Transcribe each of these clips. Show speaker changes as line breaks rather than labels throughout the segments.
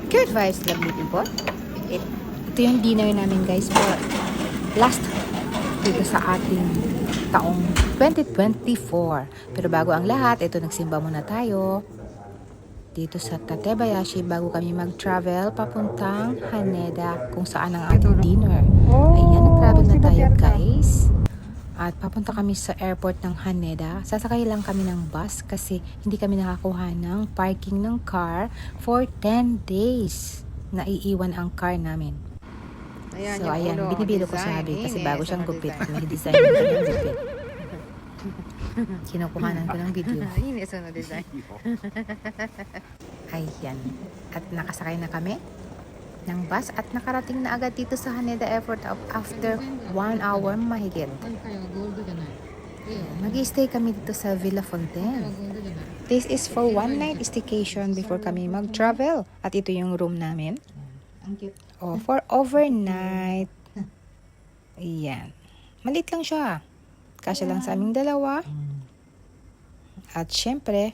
Good vibes, lovely people. Ito yung dinner namin guys for last dito sa ating taong 2024. Pero bago ang lahat, ito nagsimba muna tayo dito sa Tatebayashi bago kami mag-travel papuntang Haneda kung saan ang ating dinner. Ayan, nag-travel na tayo guys. At papunta kami sa airport ng Haneda. Sasakay lang kami ng bus kasi hindi kami nakakuha ng parking ng car for 10 days. Naiiwan ang car namin.
Ayan,
So ayan,
ulo,
binibilo ko
design.
sabi kasi
Ini,
bago
sa
siyang
mga
gupit.
design.
May design yung kanyang gupit. Kinukuhanan ko ng video.
Ini sa no design.
Ayan. At nakasakay na kami ng bus at nakarating na agad dito sa Haneda Airport after 1 hour mahigit. Mag-stay kami dito sa Villa Fontaine. This is for one night staycation before kami mag-travel. At ito yung room namin. Oh, for overnight. Ayan. Maliit lang siya. Kasya lang sa aming dalawa. At syempre,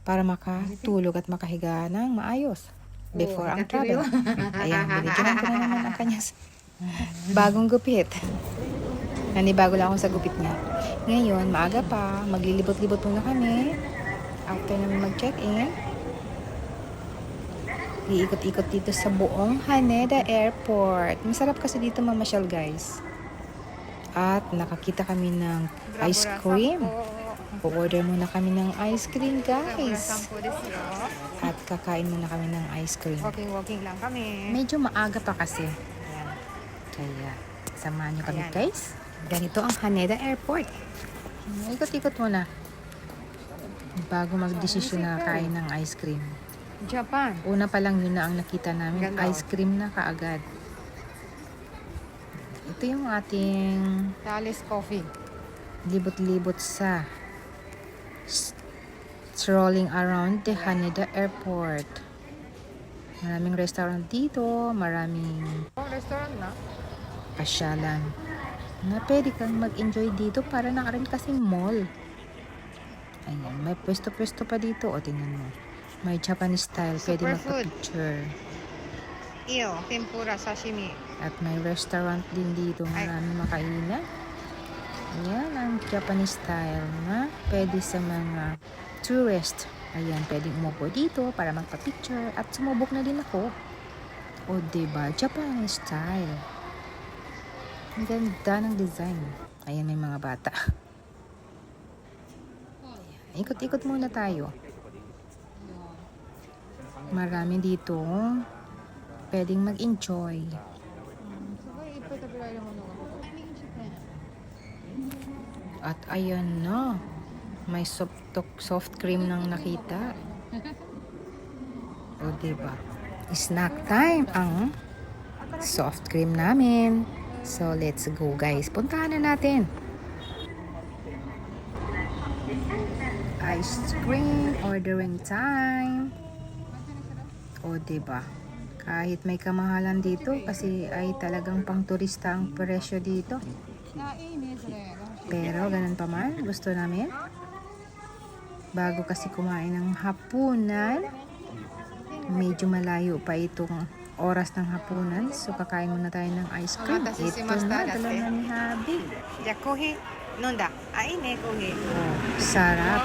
para makatulog at makahiga ng maayos before ang travel. Ayan, binigyan ko na naman ang kanyang bagong gupit. Nanibago lang ako sa gupit niya. Ngayon, maaga pa, maglilibot-libot muna kami. After namin mag-check-in, iikot-ikot dito sa buong Haneda Airport. Masarap kasi dito mamasyal, guys. At nakakita kami ng ice cream. O-order muna kami ng ice cream, guys. At kakain muna kami ng ice cream.
Walking lang kami.
Medyo maaga pa kasi.
Ayan.
Kaya, samahan nyo kami,
Ayan.
guys. Ganito ang Haneda Airport. Ikot-ikot muna. Bago magdesisyon na kain ng ice cream.
Japan.
Una pa lang yun na ang nakita namin.
Ganda.
Ice cream na kaagad. Ito yung ating
Talis Coffee.
libot-libot sa strolling around the Haneda Airport. Maraming restaurant dito, maraming
Restaurant na.
pasyalan na pwede kang mag-enjoy dito para na rin kasing mall. Ayan, may pwesto-pwesto pa dito. O, tingnan mo. May Japanese style, pwede
Superfood.
magpa-picture.
Iyo, tempura, sashimi.
At may restaurant din dito, maraming makainan. Ayan, ang Japanese style na pwede sa mga tourist. Ayan, pwedeng umupo dito para magpa-picture at sumubok na din ako. O, diba? Japanese style. Ang ganda ng design. Ayan, may mga bata. Ayan, ikot-ikot muna tayo. Marami dito pwedeng mag-enjoy. At ayan na. May soft cream nang nakita. O, diba? Snack time ang soft cream namin. So, let's go, guys. Puntahan na natin. Ice cream, ordering time. O, diba? Kahit may kamahalan dito kasi ay talagang pang turista ang presyo dito. Pero ganun pa man, gusto namin. Bago kasi kumain ng hapunan, medyo malayo pa itong oras ng hapunan. So kakain muna tayo ng ice cream. Ito na, dala na ni Habi.
Ja, coffee. Nonda. Ine, coffee.
Oh, sarap.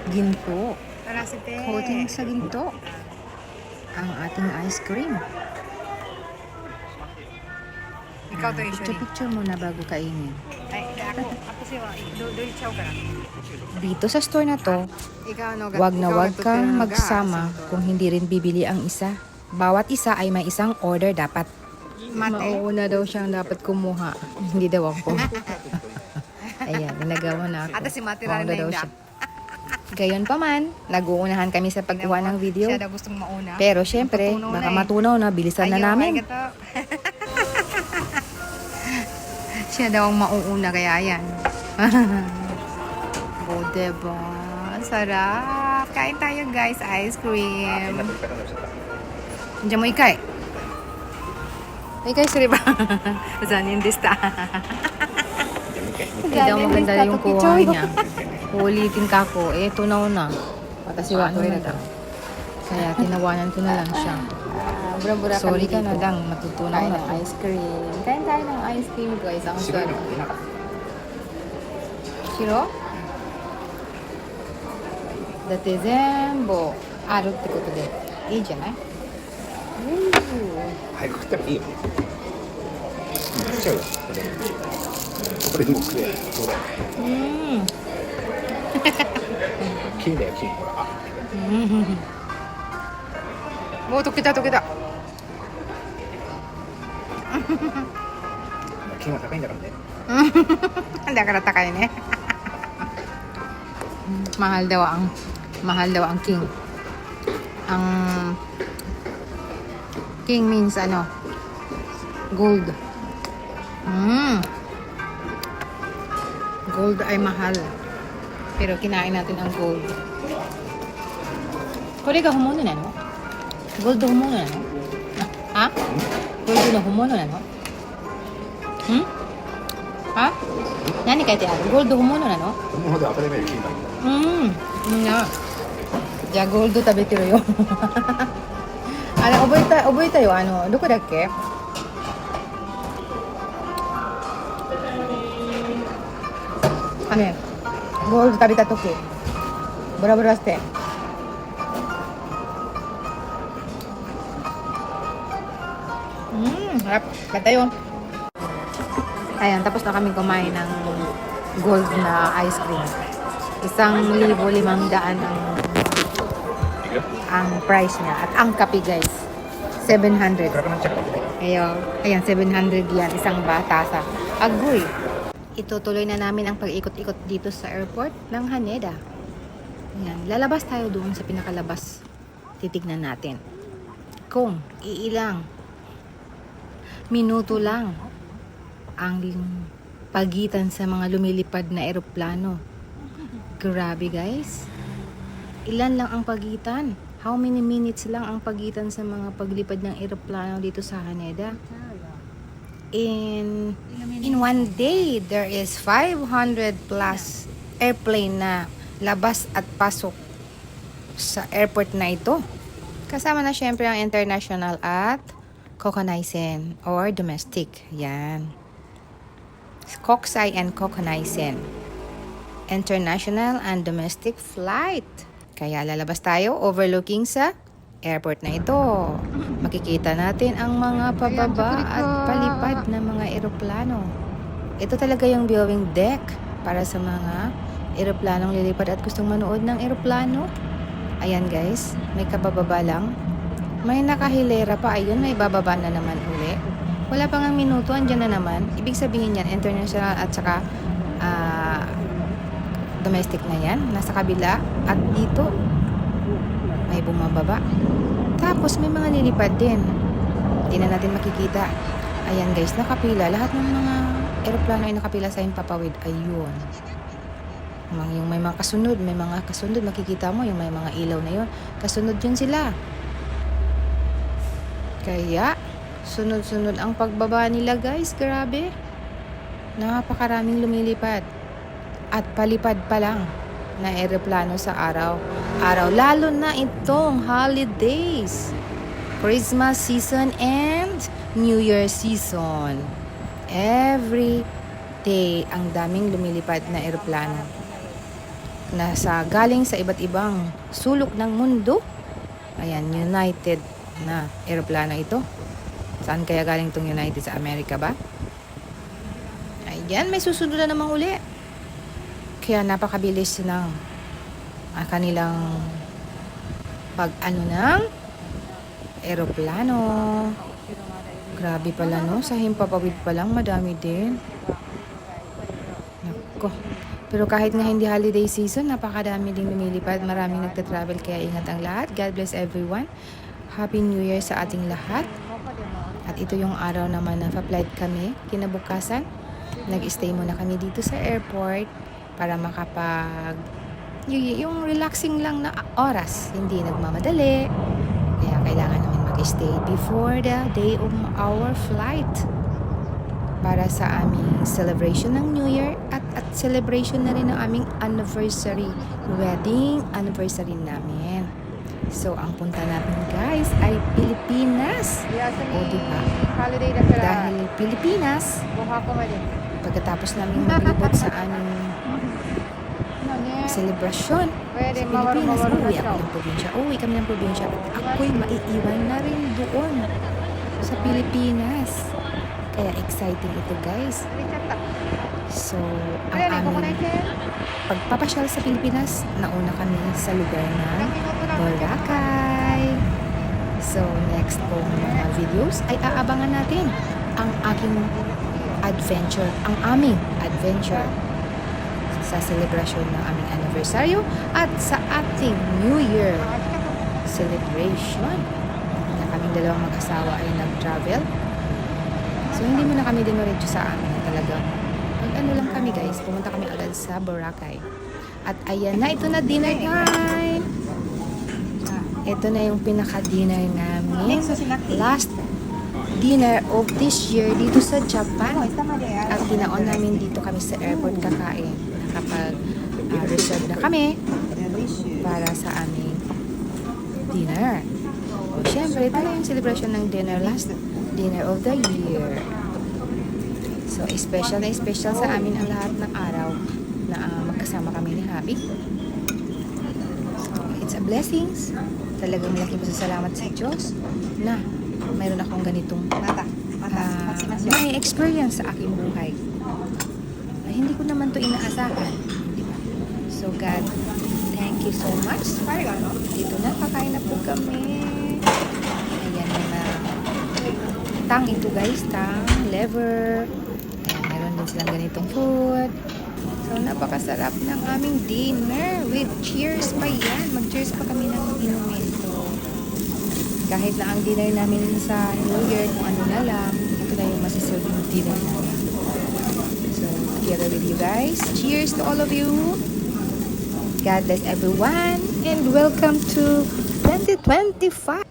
Ginto.
Tarasite.
Coating sa ginto. Ang ating ice cream.
Ikaw to issue ni.
Picture muna bago kainin.
Ay, ako siya. Do ichaw ka na.
Dito sa store na to,
Ikaw ano,
wag na
ikaw
wag
nagtuturo
kang
ng
magsama
gas.
kung hindi rin bibili ang isa. Bawat isa ay may isang order dapat.
Mate.
Mauuna daw siyang dapat kumuha. Hindi daw ako. Ayan, ginagawa na ako.
Ata si Mate
Mauna
rin
daw
na
siya. Gayon pa man, nag-uunahan kami sa pagkuha ng video.
Siya daw gustong mauna.
Pero syempre,
Matutunaw
baka
na eh.
matunaw na, bilisan na namin.
Siya daw ang mauuna kaya yan.
O, diba?
Sarap. Kain tayo guys, ice cream. Diyan mo ikay. Ikay, sorry ba? Saan yung dista?
Hindi daw maganda yung kuha niya. Ulitin ka ko, tunaw na. Patasiwa na daw. Kaya tinawanan ko na lang siya.
Bura-bura
Sorry ka
kami
na
dito.
lang, matutunan
Kain
na
ng
to.
ice cream. Kain tayo ng ice cream guys. Ang
Shiro
sarap.
今出なかっ
Shiro? だって全部あるってことでいいじゃない？
た早く食ったらいいよ食っちゃうよこれでも食えそうだよね金だよ金ほらあ
もう溶けた溶けた。
金は高いんだからね
Daから高いね。mahal daw ang king. Ang king means ano? Gold. Gold ay mahal. Pero kinain natin ang gold. これが本物なの？ゴールド本物なの？あ？ゴールドの本物なの？あ？何書いてある？ゴールド本物なの？
本物で当たり前よ金なんだ
みんな。じゃあゴールド食べてるよ。あれ覚えたよ。どこだっけ？ね、ゴールド食べた時ブラブラして。Harap. Bata yun. Ayan, tapos na kami kumain ng gold na ice cream. 1,500 ang price niya. At ang kape guys, 700.
暗くなっちゃうからね
Ayan, 700 yan. Isang batasa. Agoy. Itutuloy na namin ang pag-ikot-ikot dito sa airport ng Haneda. Ayan, lalabas tayo doon sa pinakalabas. Titignan natin kung iilang minuto lang ang pagitan sa mga lumilipad na eroplano. Grabe guys. Ilan lang ang pagitan? How many minutes lang ang pagitan sa mga paglipad ng eroplano dito sa Haneda? In one day, there is 500 plus airplane na labas at pasok sa airport na ito. Kasama na syempre ang international at Kokkonaisen or domestic. Yan. Kokusai and Kokkonaisen. International and domestic flight. Kaya lalabas tayo overlooking sa airport na ito. Makikita natin ang mga pababa at palipad na mga eroplano. Ito talaga yung viewing deck para sa mga eroplanong lilipad at gustong manood ng eroplano. Ayan guys, may kabababa lang. May nakahilera pa, ayun, may bababa na naman uli. Wala pang ang minuto, andyan na naman. Ibig sabihin yan, international at saka domestic na yan. Nasa kabila at dito, may bumababa. Tapos may mga nilipad din. Hindi na natin makikita. Ayan guys, nakapila. Lahat ng mga eroplano ay nakapila sa himpapawid. Ayun. Yung may mga kasunod, makikita mo, yung may mga ilaw na yun. Kasunod yun sila. Kaya, sunod-sunod ang pagbaba nila guys. Grabe. Napakaraming lumilipad. At palipad pa lang na eroplano sa araw-araw. Lalo na itong holidays. Christmas season and New Year season. Every day, ang daming lumilipad na eroplano. Galing sa iba't ibang sulok ng mundo. Ayan, United na eroplano ito. Saan kaya galing itong United? Sa Amerika ba? Ayan, may susunod na namang uli. Kaya napakabilis ng kanilang ng eroplano. Grabe pala no, sa himpapawid pa lang madami din. Nako. Pero kahit nga hindi holiday season, napakadami ding lumilipad. Maraming nagtatravel kaya ingat ang lahat. God bless everyone. Happy New Year sa ating lahat. At ito yung araw naman na pa-flight kami kinabukasan. Nag-stay muna kami dito sa airport para yung relaxing lang na oras, hindi nagmamadali. Kaya kailangan namin mag-stay before the day of our flight para sa aming celebration ng New Year at celebration na rin ng aming anniversary, wedding anniversary namin. So, ang punta natin guys ay Pilipinas. O, diba?
holiday daから
Dahil Pilipinas,
5泊まで
pagkatapos namin maglibot sa aming selebrasyon
Pwede
sa Pilipinas,
mawaro-mawaro na
uwi
siya.
ako ng probinsya. Uwi kami ng probinsya. At ako'y maiiwan na rin doon sa Pilipinas. Kaya exciting ito guys. So, ang aming pagpapasyal sa Pilipinas, nauna kami sa lugar ng Boracay. So, next pong mga videos ay aabangan natin ang aking adventure, ang aming adventure sa celebration ng aming anniversaryo at sa ating New Year celebration na kaming dalawang mag-asawa ay nag-travel. So, hindi mo na kami diniretso sa amin talaga. Ano lang kami guys, pumunta kami agad sa Boracay. At ayan na, ito na dinner time. Ito na yung pinaka-dinner namin. Last dinner of this year dito sa Japan. At ginaon namin dito kami sa airport kakain. Nakapag-reserve na kami para sa aming dinner. O syempre, ito na yung celebration ng dinner, last dinner of the year. So, special na special sa amin ang lahat ng araw na magkasama kami ni Happy. So, it's a blessings. Talagang malaking pasasalamat sa Diyos na mayroon akong ganitong may experience sa aking buhay. Ay, hindi ko naman to inaasahan. Di ba? So, God, thank you so much. Dito na, kakain na po kami. Ayan na tang ito guys, tang, liver. Meron din silang ganitong food. So, napakasarap ng aming dinner with cheers pa yan. Mag-cheers pa kami ng inumin. So, kahit na ang dinner namin sa New Year, kung ano na lang, ito na yung masiserve yung dinner namin. So, together with you guys, cheers to all of you. God bless everyone. And welcome to 2025.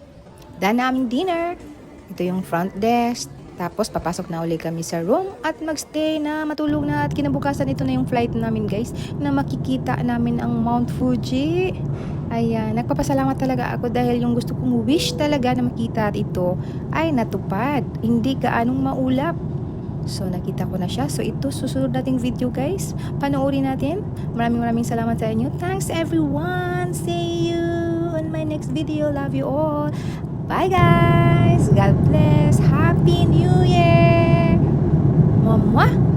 Dahil na aming dinner. Ito yung front desk. Tapos, papasok na ulit kami sa room at magstay na, matulog na. At kinabukasan, ito na yung flight namin, guys, na makikita namin ang Mount Fuji. Ayan, nagpapasalamat talaga ako dahil yung gusto kong wish talaga na makita ito ay natupad. Hindi gaanong maulap. So, nakita ko na siya. So, ito, susunod nating video, guys. Panoorin natin. Maraming salamat sa inyo. Thanks, everyone. See you on my next video. Love you all. Bye guys! God bless! Happy New Year! Mwah!